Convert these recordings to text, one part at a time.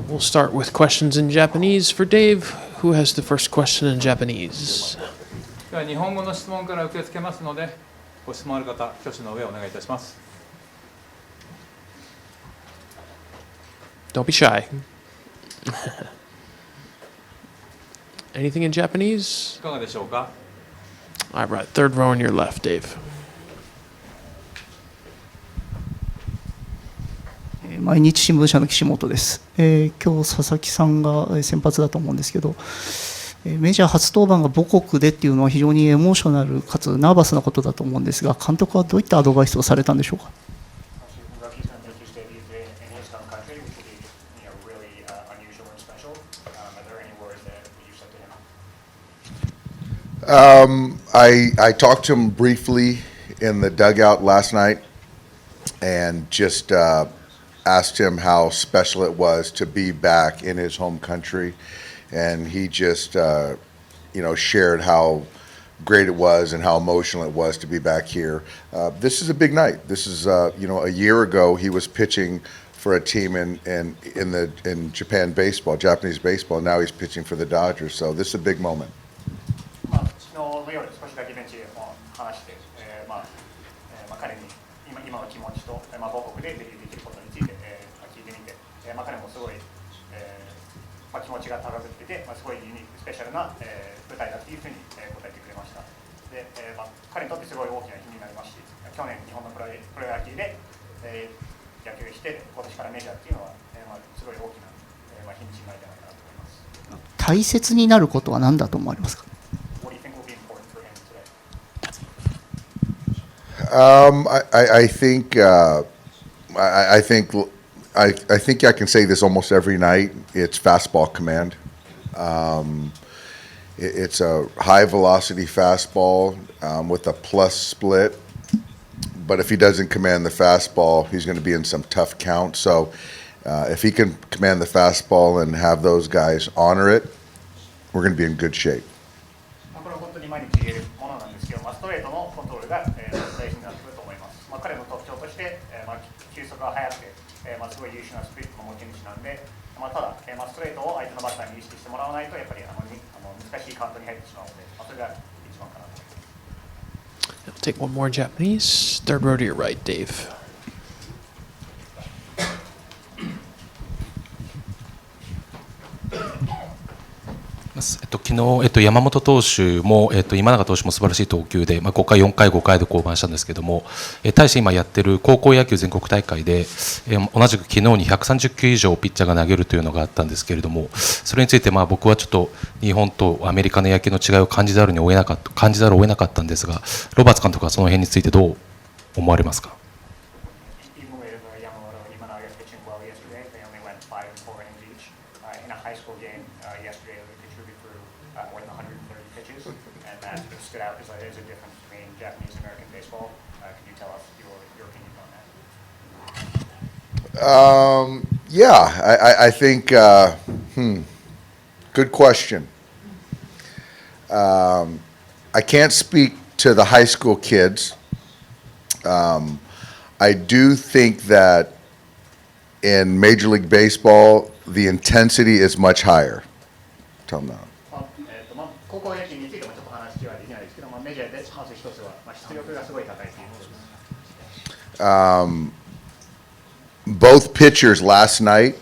We'll start with questions in Japanese for Dave. Who has the first question in Japanese? では日本語の質問から受け付けますので、ご質問ある方、挙手の上お願いいたします。Don't be shy. Anything in Japanese? いかがでしょうか。All right, third row on your left, Dave. 毎日新聞社の岸本です。今日佐々木さんが先発だと思うんですけど、メジャー初登板が母国でっていうのは非常にエモーショナルかつナーバスなことだと思うんですが、監督はどういったアドバイスをされたんでしょうか。I talked to him briefly in the dugout last night and just asked him how special it was to be back in his home country. And he just, shared how great it was and how emotional it was to be back here. This is a big night. This is, a year ago he was pitching for a team in Japan baseball, Japanese baseball. Now he's pitching for the Dodgers. So this is a big moment. 昨日の夜少しだけベンチで話して、彼に今の気持ちと、母国でできることについて、聞いてみて、彼もすごい、気持ちが高ぶってて、すごいユニークスペシャルな、舞台だというふうに、答えてくれました。で、彼にとってすごい大きな日になりますし、去年日本のプロ野球で、野球して、今年からメジャーっていうのは、すごい大きな、日にちになるんじゃないかなと思います。大切になることは何だと思われますか。I think I can say this almost every night. It's fastball command. It's a high velocity fastball with a plus split. But if he doesn't command the fastball, he's going to be in some tough count. So if he can command the fastball and have those guys honor it, we're going to be in good shape. 彼の特徴として、球速が速くて、すごい優秀なスプリットの持ち主なんで、ただ、ストレートを相手のバッターに意識してもらわないと、やっぱり難しいカウントに入ってしまうので、それが一番かなと思います。I'll take one more Japanese. Third row to your right, Dave. 昨日、山本投手も、今永投手も素晴らしい投球で、5回、4回、5回で降板したんですけども、対して今やってる高校野球全国大会で、同じく昨日に130球以上ピッチャーが投げるというのがあったんですけれども、それについて僕はちょっと日本とアメリカの野球の違いを感じざるを得なかったんですが、ロバーツ監督はその辺についてどう思われますか。I think, good question. I can't speak to the high school kids. I do think that in Major League Baseball, the intensity is much higher. Tell them that. Both pitchers last night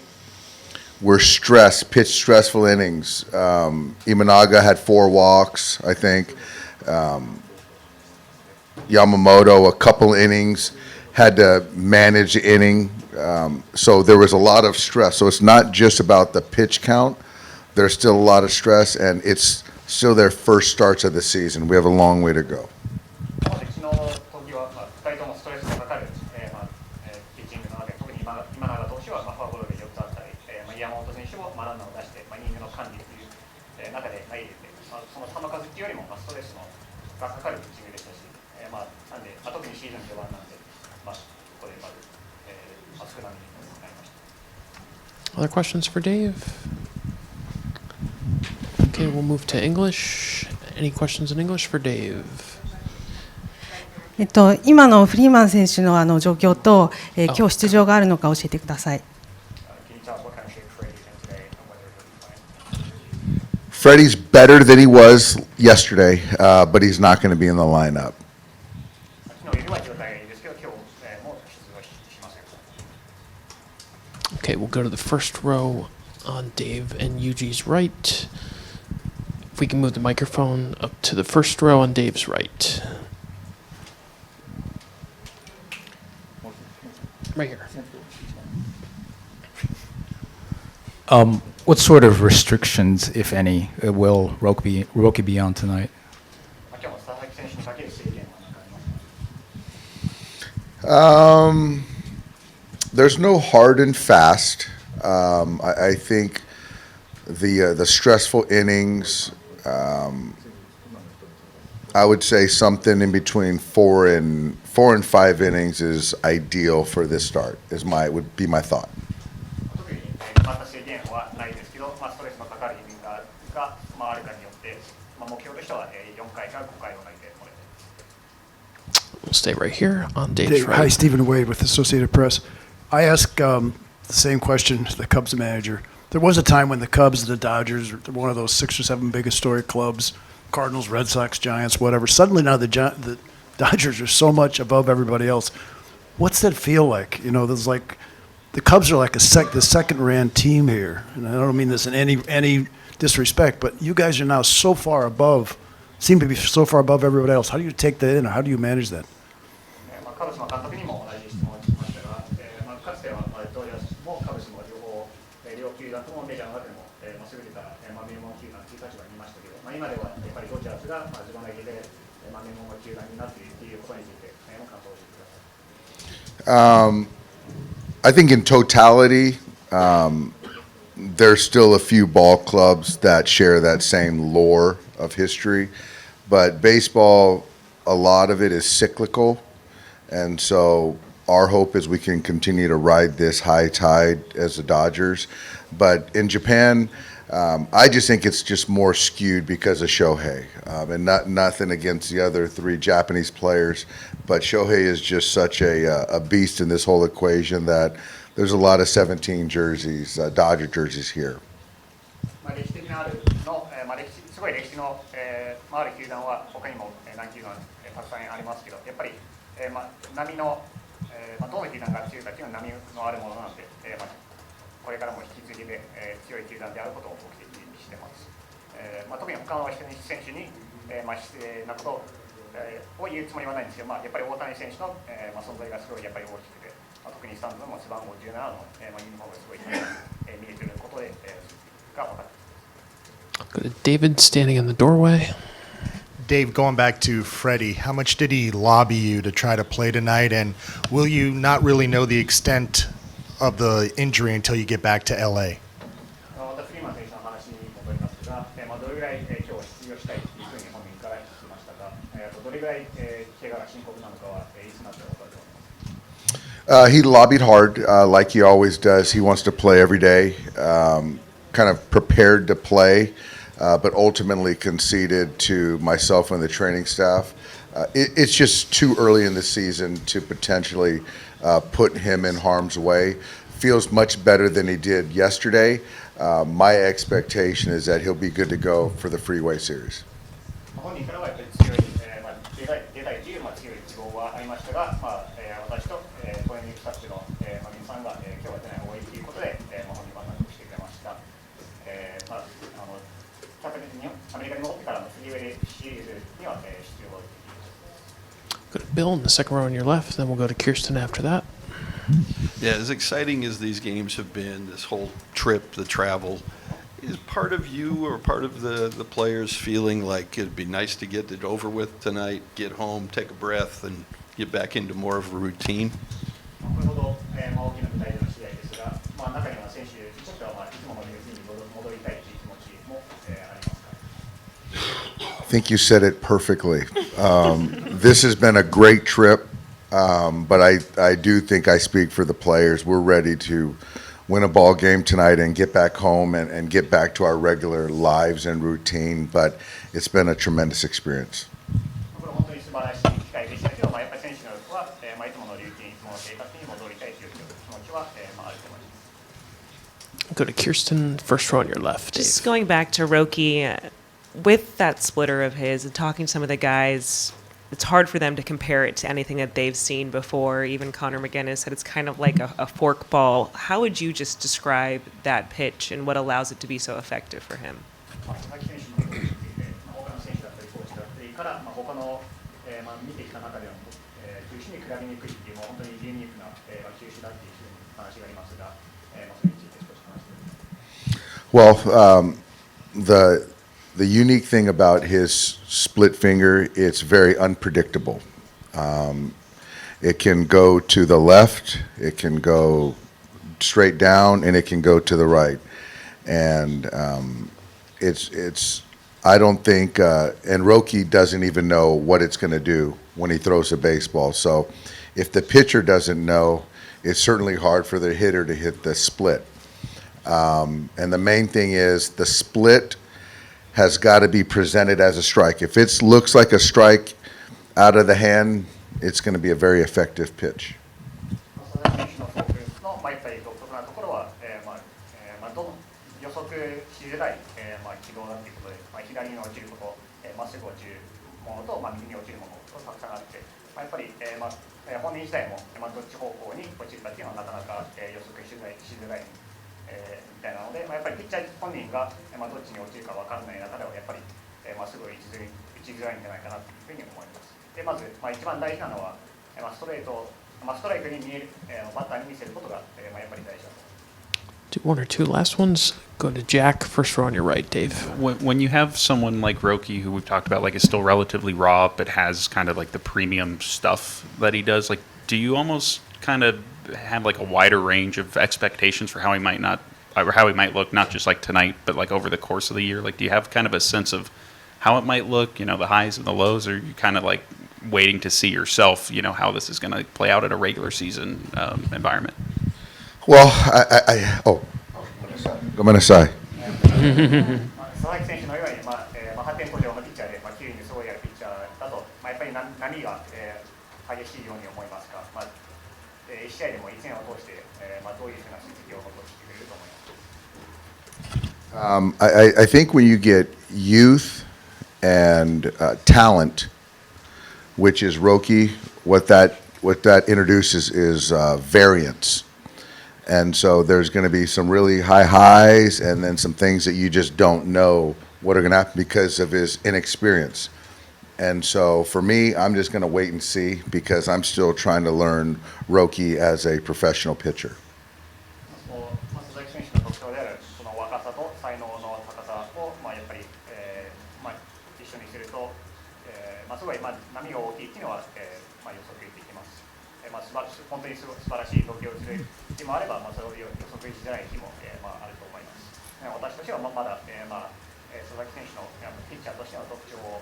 were pitched stressful innings. Imanaga had 4 walks, I think. Yamamoto, a couple innings, had to manage the inning. So there was a lot of stress. So it's not just about the pitch count. There's still a lot of stress, and it's still their first starts of the season. We have a long way to go. がかかるピッチングでしたし、なんで、特にシーズン序盤なんで、ここで熱くなりました。Other questions for Dave? Okay, we'll move to English. Any questions in English for Dave? 今のフリーマン選手の状況と、今日出場があるのか教えてください。tell us what kind of shape Freddie's in today and whether he'll be playing? Freddie's better than he was yesterday, but he's not going to be in the lineup. 昨日よりは状態がいいですけど、今日も出場はしません。 Okay, we'll go to the first row on Dave and Yuji's right. If we can move the microphone up to the first row on Dave's right. Right here. What sort of restrictions, if any, will Roki be on tonight? 今日も佐々木選手にかける制限は何かありますか？ There's no hard and fast. I think the stressful innings, I would say something in between 4 and 5 innings is ideal for this start. Would be my thought. 特に決まった制限はないですけど、ストレスのかかるイニングがあるかによって、目標としては4回から5回を投げてもらいたい。 We'll stay right here on Dave's Dave, hi, right. Stephen Wade with Associated Press. I ask the same question to the Cubs manager. There was a time when the Cubs and the Dodgers were one of those 6 or 7 big historic clubs, Cardinals, Red Sox, Giants, whatever. Suddenly now the Dodgers are so much above everybody else. What's that feel like? You know, there's like the Cubs are like the second-run team here, and I don't mean this in any disrespect, but you guys are now so far above, seem to be so far above everybody else. How do you take that in, or how do you manage that? カブスの監督にも同じ質問をしましたが、かつてはドジャースもカブスも両球団ともメジャーの中でも優れた名門球団という立場にいましたけど、今ではやっぱりドジャースがずば抜けで名門球団になっているということについて感想を教えてください。I think in totality, there's still a few ball clubs that share that same lore of history, but baseball, a lot of it is cyclical, and so our hope is we can continue to ride this high tide as the Dodgers. But in Japan, I just think it's just more skewed because of Shohei, and nothing against the other 3 Japanese players, but Shohei is just such a beast in this whole equation that there's a lot of 17 jerseys, Dodger jerseys here. 歴史的なすごい歴史のある球団は他にも何球団たくさんありますけど、やっぱり波のどの球団が強いかというのは波のあるものなので、これからも引き継ぎで強い球団であることを目的にしています。特に他の選手に失礼なことを言うつもりはないんですけど、やっぱり大谷選手の存在がすごいやっぱり大きくて、特にスタンドの背番号17のユニフォームがすごい見えていることでが分かっています。 Go to David standing in the doorway. Dave, going back to Freddie, how much did he lobby you to try to play tonight? And will you not really know the extent of the injury until you get back to LA? またフリーマン選手の話に戻りますが、どれぐらい今日出場したいというふうに本人から聞きましたが、どれぐらい怪我が深刻なのかはいつになって分かると思います。 He lobbied hard, like he always does. He wants to play every day, kind of prepared to play, but ultimately conceded to myself and the training staff. It's just too early in the season to potentially put him in harm's way. Feels much better than he did yesterday. My expectation is that he'll be good to go for the Freeway Series. 本人からはやっぱり強い、出たいという強い希望はありましたが、私とトレーニングスタッフの皆さんが今日は出ない方がいいということで、本人は納得してくれました。アメリカに戻ってからのフリーウェイシリーズには出場できます。 Go to Bill in the second row on your left, then we'll go to Kirsten after that. Yeah, as exciting as these games have been, this whole trip, the travel, is part of you or part of the players feeling like it'd be nice to get it over with tonight, get home, take a breath, and get back into more of a routine? これほど大きな舞台での試合ですが、中には選手にとってはいつものルーティンに戻りたいという気持ちもありますか。 I think you said it perfectly. This has been a great trip, but I do think I speak for the players. We're ready to win a ball game tonight and get back home and get back to our regular lives and routine, but it's been a tremendous experience. これは本当に素晴らしい機会でしたけど、やっぱり選手のはいつものルーティン、いつもの生活に戻りたいという気持ちはあると思います。Go to Kirsten, first row on your left. Just Dave. going back to Roki, with that splitter of his and talking to some of the guys, it's hard for them to compare it to anything that they've seen before. Even Connor McGinnis said it's kind of like a fork ball. How would you just describe that pitch and what allows it to be so effective for him? 佐々木選手のことについて、他の選手だったりコーチだったりから他の見てきた中では球種に比べにくいっていう本当にユニークな球種だっていう話がありますが、それについて少し話してください。Well, the unique thing about his split finger, it's very unpredictable. It can go to the left, it can go straight down, and it can go to the right. And I don't think, and Roki doesn't even know what it's going to do when he throws a baseball. So if the pitcher doesn't know, it's certainly hard for the hitter to hit the split. And the main thing is the split has got to be presented as a strike. If it looks like a strike out of the hand, it's going to be a very effective pitch. 佐々木選手のフォークのやっぱり独特なところは、予測しづらい、軌道だということで、左に落ちること、まっすぐ落ちるものと、右に落ちるものとたくさんあって、やっぱり、本人自体も、どっち方向に落ちるかっていうのはなかなか、予測しづらい、みたいなので、やっぱりピッチャー本人が、どっちに落ちるか分からない中ではやっぱり、すごい打ちづらいんじゃないかなというふうに思います。でまず、一番大事なのは、ストライクに見える、バッターに見せることが、やっぱり大事だと。Do one or two last ones. Go to Jack, first row on your right, Dave. When you have someone like Roki, who we've talked about, like is still relatively raw, but has kind of like the premium stuff that he does, like, do you almost kind of have like a wider range of expectations for how he might look, not just like tonight, but like over the course of the year? Like, do you have kind of a sense of how it might look, the highs and the lows, or are you kind of like waiting to see yourself, how this is going to play out at a regular season environment? Well,ごめんなさい。佐々木選手のように、発展途上のピッチャーで、球威にすごいあるピッチャーだと、やっぱり波が、激しいように思いますが、1試合でも1年を通して、どういうふうな成績を残してくれると思います。I think when you get youth and talent, which is Roki, what that introduces is variance. And so there's going to be some really high highs and then some things that you just don't know what are going to happen because of his inexperience. And so for me, I'm just going to wait and see because I'm still trying to learn Roki as a professional pitcher. 佐々木選手の特徴であるその若さと才能の高さを、やっぱり、一緒にすると、すごい、波が大きいっていうのは、予測できます。本当に素晴らしい投球をする日もあれば、それを予測しづらい日も、あると思います。私としてはまだ、佐々木選手のピッチャーとしての特徴を、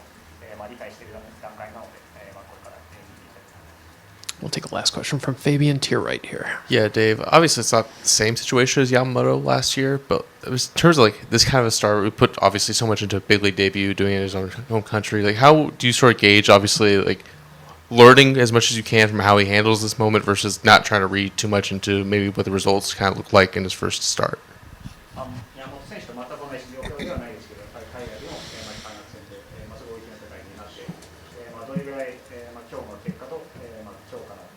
理解している段階なので、これから見ていきたいと思います。We'll take a last question from Fabian to your right here. Yeah, Dave. Obviously, it's not the same situation as Yamamoto last year, but it was in terms of like this kind of a start. We put obviously so much into a big league debut, doing it in his own home country. Like, how do you sort of gauge, obviously, like learning as much as you can from how he handles this moment versus not trying to read too much into maybe what the results kind of look like in his first start? 山本選手と全く同じ状況ではないですけど、やっぱり海外でも開幕戦で、すごい大きな戦いになって、どれぐらい、今日の結果と、今日から、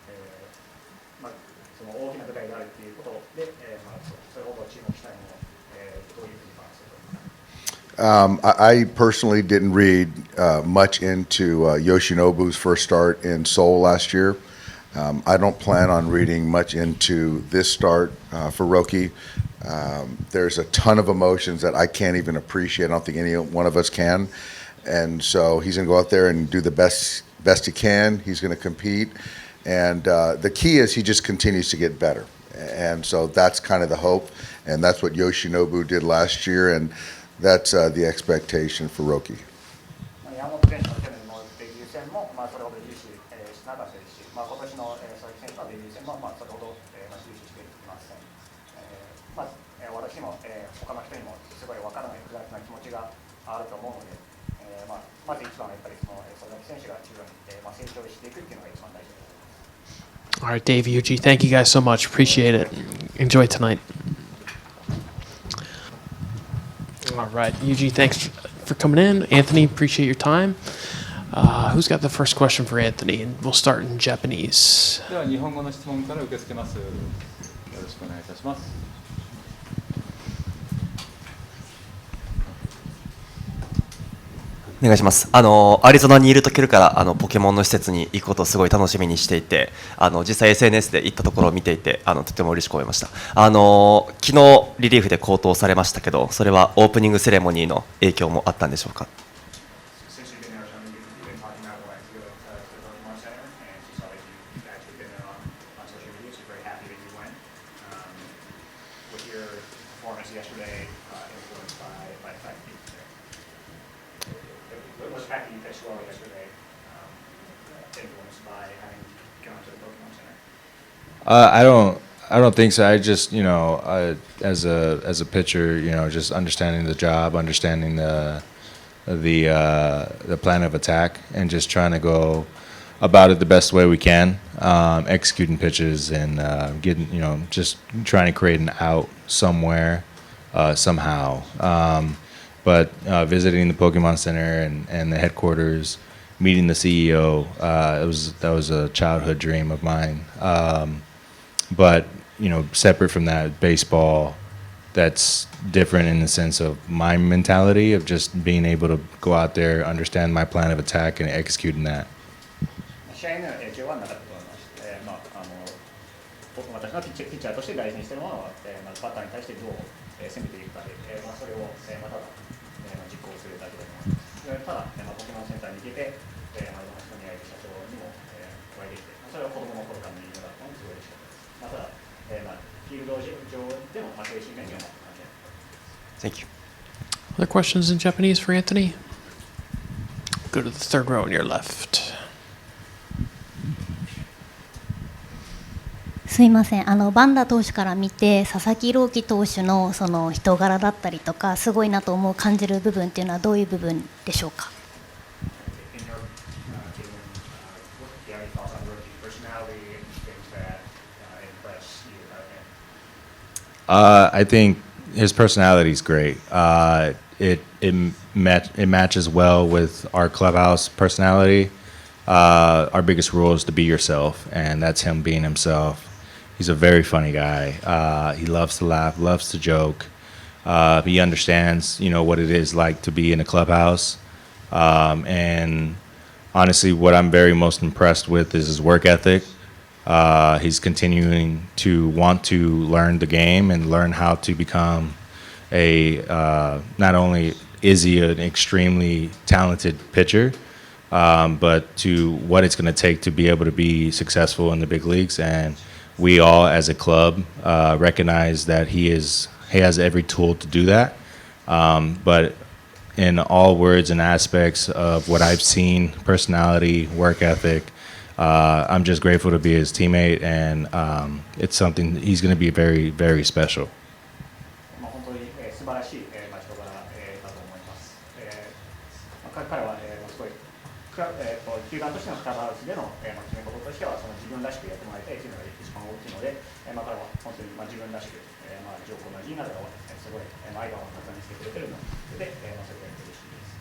その大きな舞台であるということで、それほど注目したいもの、どういうふうに感じていますか。I personally didn't read much into Yoshinobu's first start in Seoul last year. I don't plan on reading much into this start for Roki. There's a ton of emotions that I can't even appreciate. I don't think any one of us can. And so he's going to go out there and do the best he can. He's going to compete. And the key is he just continues to get better. And so that's kind of the hope. And that's what Yoshinobu did last year. And that's the expectation for Roki. 山本選手の去年のデビュー戦も、それほど重視しなかったですし、今年の佐々木選手のデビュー戦も、それほど重視していません。私にも、他の人にもすごい分からない複雑な気持ちがあると思うので、まず一番はやっぱりその佐々木選手が中央に、成長していくっていうのが一番大事です。 All right, Dave, Yuji, thank you guys so much. Appreciate it. Enjoy tonight. All right, Yuji, thanks for coming in. Anthony, appreciate your time. Who's got the first question for Anthony? And we'll start in Japanese. では日本語の質問から受け付けます。よろしくお願いいたします。お願いします。アリゾナにいる時からポケモンの施設に行くことをすごい楽しみにしていて、実際 SNS で行ったところを見ていて、とても嬉しく思いました。昨日リリーフで好投されましたけど、それはオープニングセレモニーの影響もあったんでしょうか。I don't think so. I just, as a pitcher, just understanding the job, understanding the plan of attack, and just trying to go about it the best way we can, executing pitches and getting, just trying to create an out somewhere, somehow. But visiting the Pokemon Center and the headquarters, meeting the CEO, that was a childhood dream of mine. But separate from that, baseball, that's different in the sense of my mentality of just being able to go out there, understand my plan of attack, and executing that. 試合の影響はなかったと思います。私のピッチャーとして大事にしているものは、バッターに対してどう攻めていくかで、それをただ実行するだけだと思います。ただ、ポケモンセンターに行けて、いろんな人に会えて社長にもお会いできて、それは子供の頃からの夢だったのですごい嬉しかったです。ただ、フィールド上でも精神面には関係ない。Thank you. Other questions in Japanese for Anthony? Go to the third row on your left. すいません、バンダ投手から見て佐々木朗希投手のその人柄だったりとかすごいなと思う感じる部分っていうのはどういう部分でしょうか。I think his personality is great. It matches well with our clubhouse personality. Our biggest rule is to be yourself, and that's him being himself. He's a very funny guy. He loves to laugh, loves to joke. He understands, what it is like to be in a clubhouse. And honestly, what I'm very most impressed with is his work ethic. He's continuing to want to learn the game and learn how to become not only is he an extremely talented pitcher, but to what it's going to take to be able to be successful in the big leagues. And we all, as a club, recognize that he has every tool to do that. But in all words and aspects of what I've seen, personality, work ethic, I'm just grateful to be his teammate, and it's something he's going to be very, very special. 本当に素晴らしい人柄だと思います。彼はすごい球団としてのクラブハウスでの決め事としてはその自分らしくやってもらいたいというのが一番大きいので、彼は本当に自分らしくジョークの言いながらすごい笑顔を重ねてくれてるので、それが嬉しいです。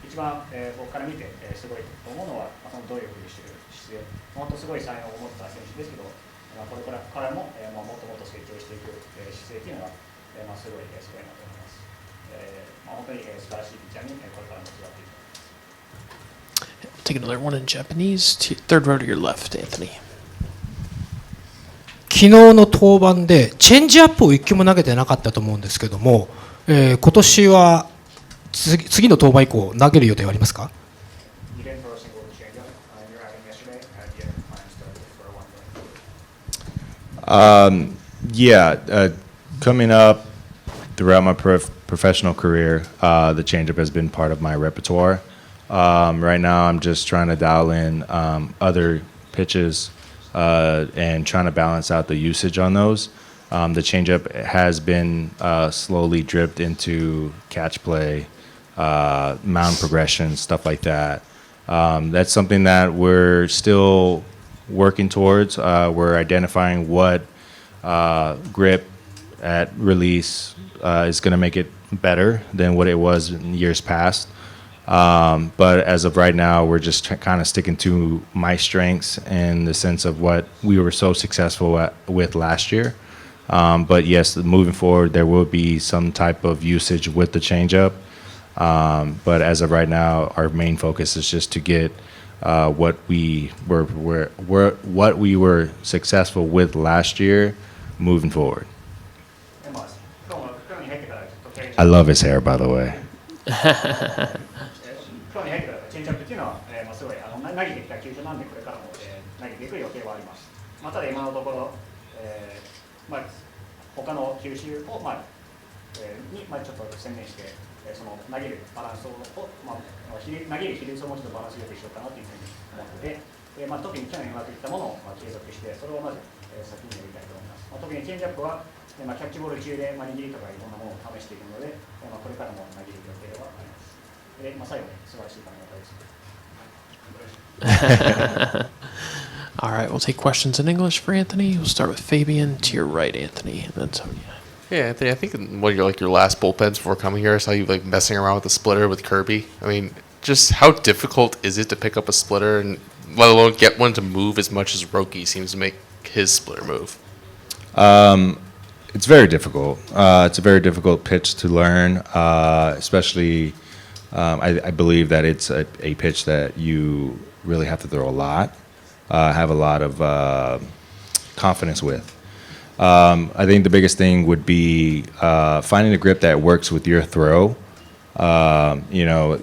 一番僕から見てすごいと思うのはそのどういうふうにしている姿勢、本当すごい才能を持った選手ですけど、これから彼ももっともっと成長していく姿勢というのがすごいなと思います。本当に素晴らしいピッチャーにこれからも育っていく。Take another one in Japanese. Third row to your left, Anthony. 昨日の登板でチェンジアップを1球も投げてなかったと思うんですけども、今年は次の登板以降投げる予定はありますか？ Coming up throughout my professional career, the changeup has been part of my repertoire. Right now, I'm just trying to dial in other pitches and trying to balance out the usage on those. The changeup has been slowly dripped into catch play, mound progression, stuff like that. That's something that we're still working towards. We're identifying what grip at release, is going to make it better than what it was in years past. But as of right now, we're just kind of sticking to my strengths in the sense of what we were so successful with last year. But yes, moving forward, there will be some type of usage with the changeup. But as of right now, our main focus is just to get what we were successful with last year moving forward. I love his hair, by the way. プロに入ってからチェンジアップっていうのは、すごい投げてきた球種なんでこれからも、投げていく予定はあります。ただ今のところ、他の球種を、に、ちょっと専念して、その投げるバランスを、投げる比率をもうちょっとバランスよくしようかなというふうに思ってて、特に去年うまくいったものを、継続してそれをまず、先にやりたいと思います。特にチェンジアップは、キャッチボール中で、握りとかいろんなものを試していくので、これからも投げる予定はあります。最後に素晴らしい考え方です。All right, we'll take questions in English for Anthony. We'll start with Fabian to your right, Anthony, and then Sonia. Yeah, Anthony, I think one of your last bullpens before coming here, I saw you messing around with the splitter with Kirby. I mean, just how difficult is it to pick up a splitter and let alone get one to move as much as Roki seems to make his splitter move? It's very difficult. It's a very difficult pitch to learn, especially I believe that it's a pitch that you really have to throw a lot, have a lot of confidence with. I think the biggest thing would be finding a grip that works with your throw.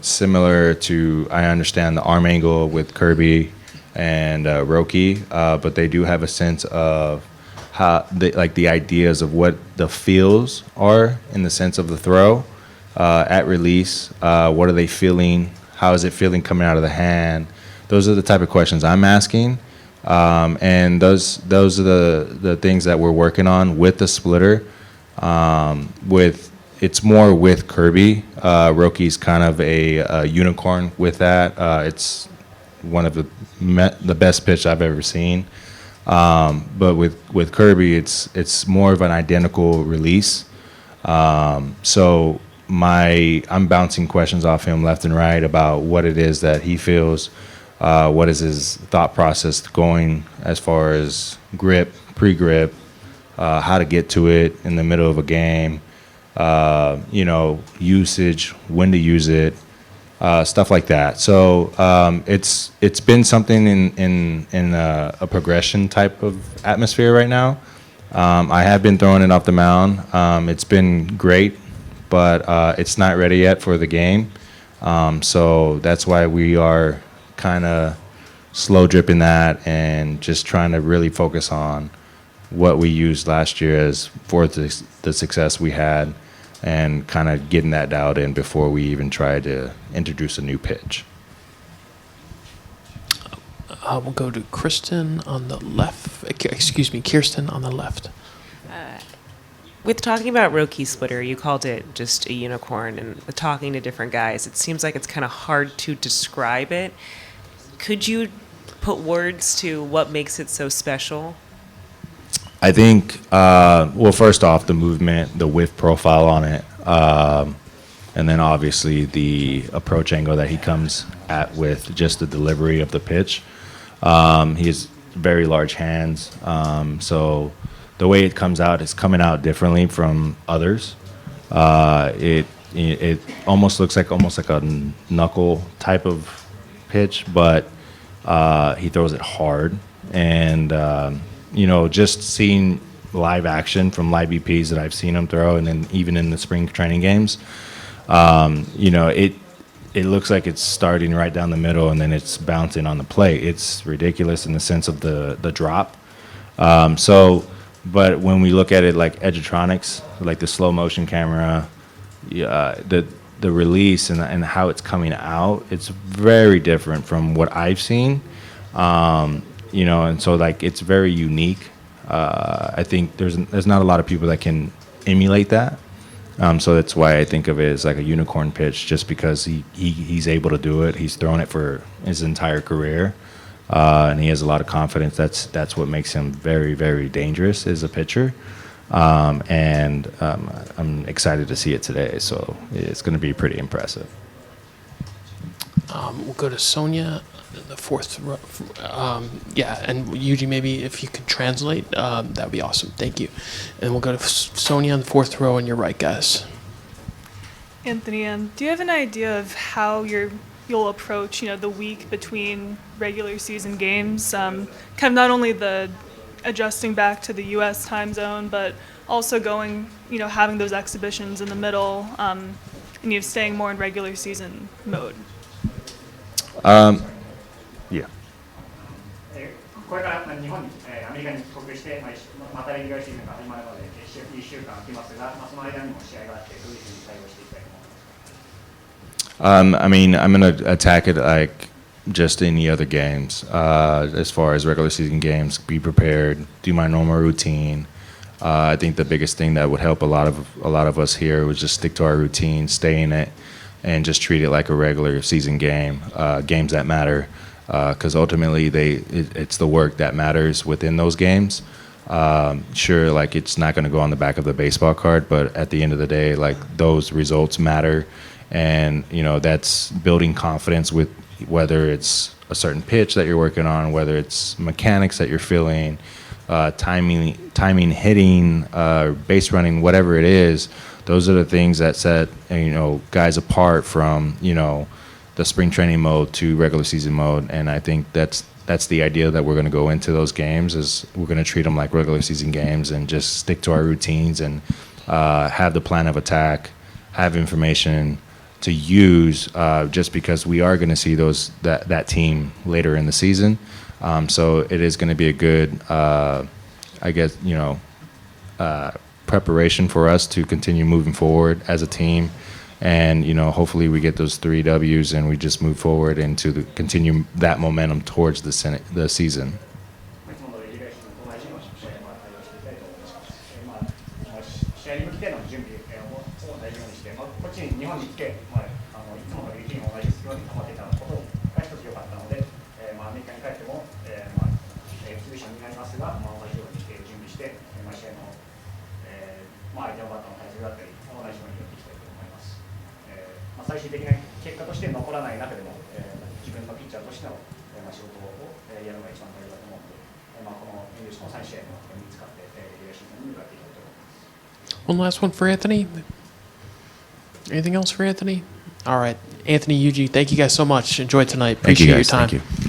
Similar to, I understand the arm angle with Kirby and Roki, but they do have a sense of how the ideas of what the feels are in the sense of the throw at release. What are they feeling? How is it feeling coming out of the hand? Those are the type of questions I'm asking. And those are the things that we're working on with the splitter. It's more with Kirby. Roki's kind of a unicorn with that. It's one of the best pitch I've ever seen. But with Kirby, it's more of an identical release. So I'm bouncing questions off him left and right about what it is that he feels. What is his thought process going as far as grip, pre-grip, how to get to it in the middle of a game, usage, when to use it, stuff like that. So it's been something in a progression type of atmosphere right now. I have been throwing it off the mound. It's been great, but it's not ready yet for the game. So that's why we are kind of slow dripping that and just trying to really focus on what we used last year as for the success we had and kind of getting that dialed in before we even try to introduce a new pitch. We'll go to Kirsten on the left. Kirsten on the left. With talking about Roki splitter, you called it just a unicorn, and talking to different guys, it seems like it's kind of hard to describe it. Could you put words to what makes it so special? I think, first off, the movement, the whiff profile on it, and then obviously the approach angle that he comes at with just the delivery of the pitch. He has very large hands, so the way it comes out is coming out differently from others. It almost looks like a knuckle type of pitch, but he throws it hard. And just seeing live action from live BPs that I've seen him throw, and then even in the spring training games, it looks like it's starting right down the middle and then it's bouncing on the plate. It's ridiculous in the sense of the drop. But when we look at it like Edgertronics, like the slow motion camera, the release and how it's coming out, it's very different from what I've seen. And so it's very unique. I think there's not a lot of people that can emulate that. So that's why I think of it as like a unicorn pitch, just because he's able to do it. He's thrown it for his entire career, and he has a lot of confidence. That's what makes him very, very dangerous as a pitcher. And I'm excited to see it today. So it's going to be pretty impressive. We'll go to Sonia, the fourth row. Yeah, and Yuji, maybe if you could translate, that would be awesome. Thank you. And we'll go to Sonia on the fourth row on your right, guys. Anthony, do you have an idea of how you'll approach, the week between regular season games? Kind of not only the adjusting back to the U.S. time zone, but also going, having those exhibitions in the middle, and staying more in regular season mode. Yeah. これから日本に、アメリカに帰国して、またレギュラーシーズンが始まるまで1週間空きますが、その間にも試合があって、どういうふうに対応していきたいと思いますか？ I mean, I'm going to attack it like just any other games. As far as regular season games, be prepared, do my normal routine. I think the biggest thing that would help a lot of us here was just stick to our routine, stay in it, and just treat it like a regular season game. Games that matter, because ultimately it's the work that matters within those games. Sure, like it's not going to go on the back of the baseball card, but at the end of the day, like those results matter. And, that's building confidence with whether it's a certain pitch that you're working on, whether it's mechanics that you're feeling, timing, hitting, base running, whatever it is. Those are the things that set, guys apart from, the spring training mode to regular season mode. And I think that's the idea that we're going to go into those games is we're going to treat them like regular season games and just stick to our routines and have the plan of attack, have information to use, just because we are going to see that team later in the season. So it is going to be a good, I guess, preparation for us to continue moving forward as a team. And, hopefully we get those 3 W's and we just move forward and to continue that momentum towards the season. 最終的な結果として残らない中でも、自分のピッチャーとしての、仕事を、やるのが一番大事だと思うので、このイングリッシュの3試合に使って、レギュラーシーズンに向かっていきたいと思います。 One last one for Anthony. Anything else for Anthony? All right, Anthony, Yuji, thank you guys so much. Enjoy tonight. Appreciate your time. Thank you.